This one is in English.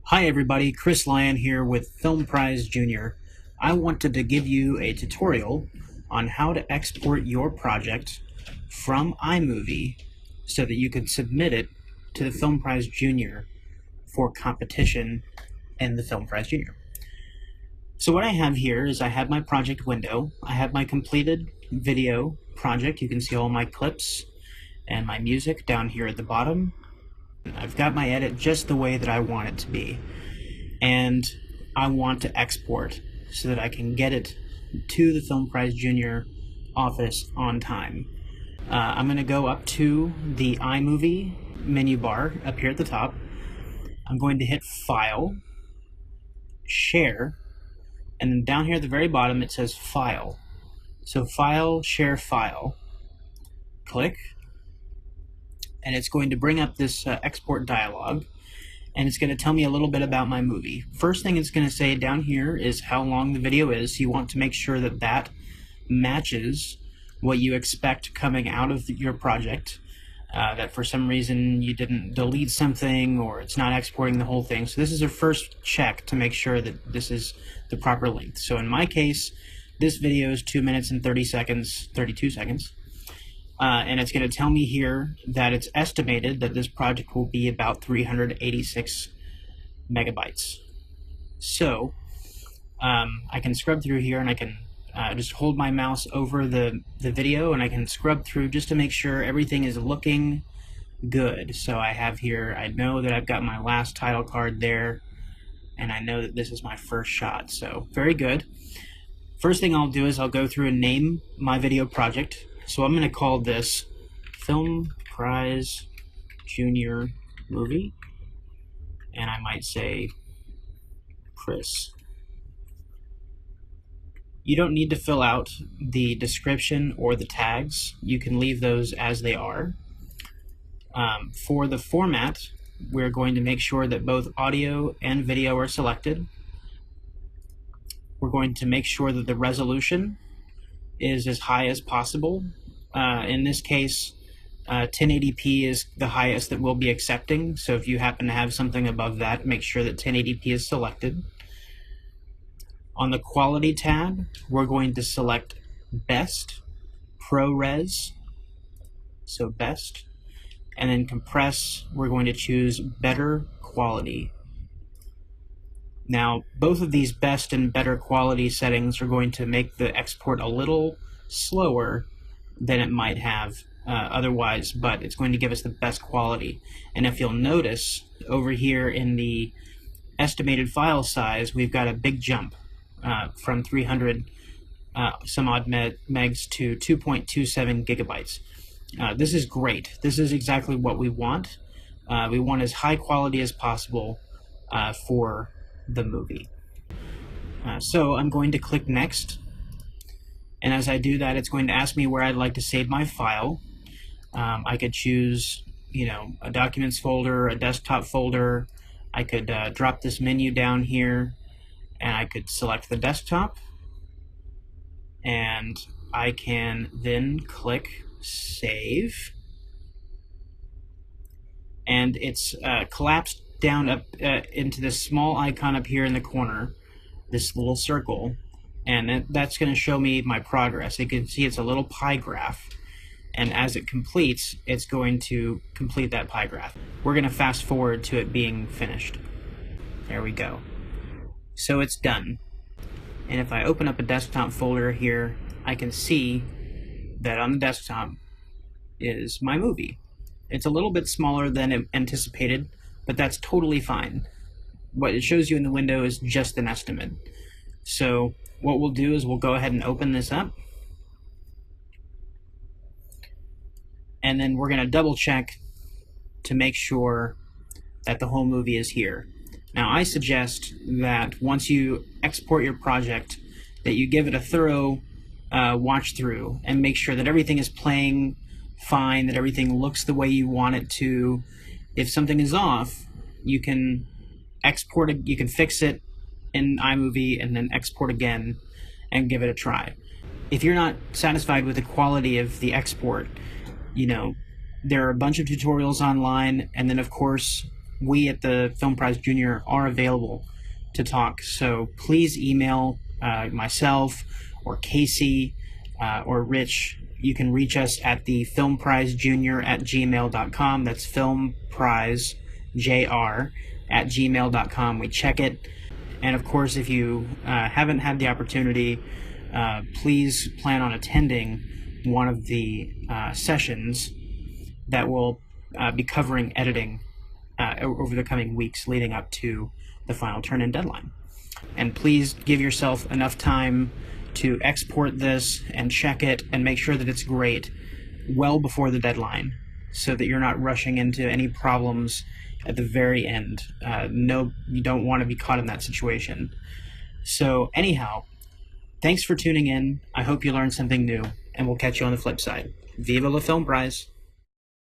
Hi everybody, Chris Lyon here with Film Prize Junior. I wanted to give you a tutorial on how to export your project from iMovie so that you can submit it to the Film Prize Junior for competition in the Film Prize Junior. So what I have here is I have my project window. I have my completed video project. You can see all my clips and my music down here at the bottom. I've got my edit just the way that I want it to be, and I want to export so that I can get it to the Film Prize Junior office on time. I'm going to go up to the iMovie menu bar up here at the top. I'm going to hit File, Share, and then down here at the very bottom it says File. So File, Share, File. Click, and it's going to bring up this export dialog, and it's going to tell me a little bit about my movie. First thing it's going to say down here is how long the video is. You want to make sure that that matches what you expect coming out of your project, that for some reason you didn't delete something or it's not exporting the whole thing. So this is a first check to make sure that this is the proper length. So in my case, this video is 2 minutes and 32 seconds. And it's going to tell me here that it's estimated that this project will be about 386 megabytes. So I can scrub through here, and I can just hold my mouse over the video, and I can scrub through just to make sure everything is looking good. So I have here, I know that I've got my last title card there, and I know that this is my first shot. So very good. First thing I'll do is I'll go through and name my video project. So I'm going to call this Film Prize Junior Movie, and I might say Chris. You don't need to fill out the description or the tags. You can leave those as they are. For the format, we're going to make sure that both audio and video are selected. We're going to make sure that the resolution is as high as possible. In this case, 1080p is the highest that we'll be accepting, so if you happen to have something above that, make sure that 1080p is selected. On the Quality tab, we're going to select Best, ProRes, so Best, and then Compress, we're going to choose Better Quality. Now, both of these best and better quality settings are going to make the export a little slower than it might have otherwise, but it's going to give us the best quality. And if you'll notice, over here in the estimated file size, we've got a big jump from 300 some odd megs to 2.27 gigabytes. This is great. This is exactly what we want. We want as high quality as possible for the movie. So I'm going to click Next, and as I do that, it's going to ask me where I'd like to save my file. I could choose, a documents folder, a desktop folder. I could drop this menu down here, and I could select the desktop, and I can then click Save, and it's collapsed down up into this small icon up here in the corner, this little circle, and that's going to show me my progress. You can see it's a little pie graph, and as it completes, it's going to complete that pie graph. We're going to fast forward to it being finished. There we go. So it's done. And if I open up a desktop folder here, I can see that on the desktop is my movie. It's a little bit smaller than anticipated, but that's totally fine. What it shows you in the window is just an estimate. So what we'll do is we'll go ahead and open this up, and then we're going to double check to make sure that the whole movie is here. Now I suggest that once you export your project, that you give it a thorough watch through and make sure that everything is playing fine, that everything looks the way you want it to. If something is off, you can export it, you can fix it in iMovie and then export again and give it a try. If you're not satisfied with the quality of the export, there are a bunch of tutorials online, and then of course we at the Film Prize Junior are available to talk. So please email myself or Casey or Rich. You can reach us at the filmprizejunior@gmail.com. That's filmprizejr@gmail.com. We check it. And of course, if you haven't had the opportunity, please plan on attending one of the sessions that will be covering editing over the coming weeks leading up to the final turn-in deadline. And please give yourself enough time to export this and check it and make sure that it's great well before the deadline, so that you're not rushing into any problems at the very end. No, you don't want to be caught in that situation. So anyhow, thanks for tuning in. I hope you learned something new, and we'll catch you on the flip side. Viva la Film Prize!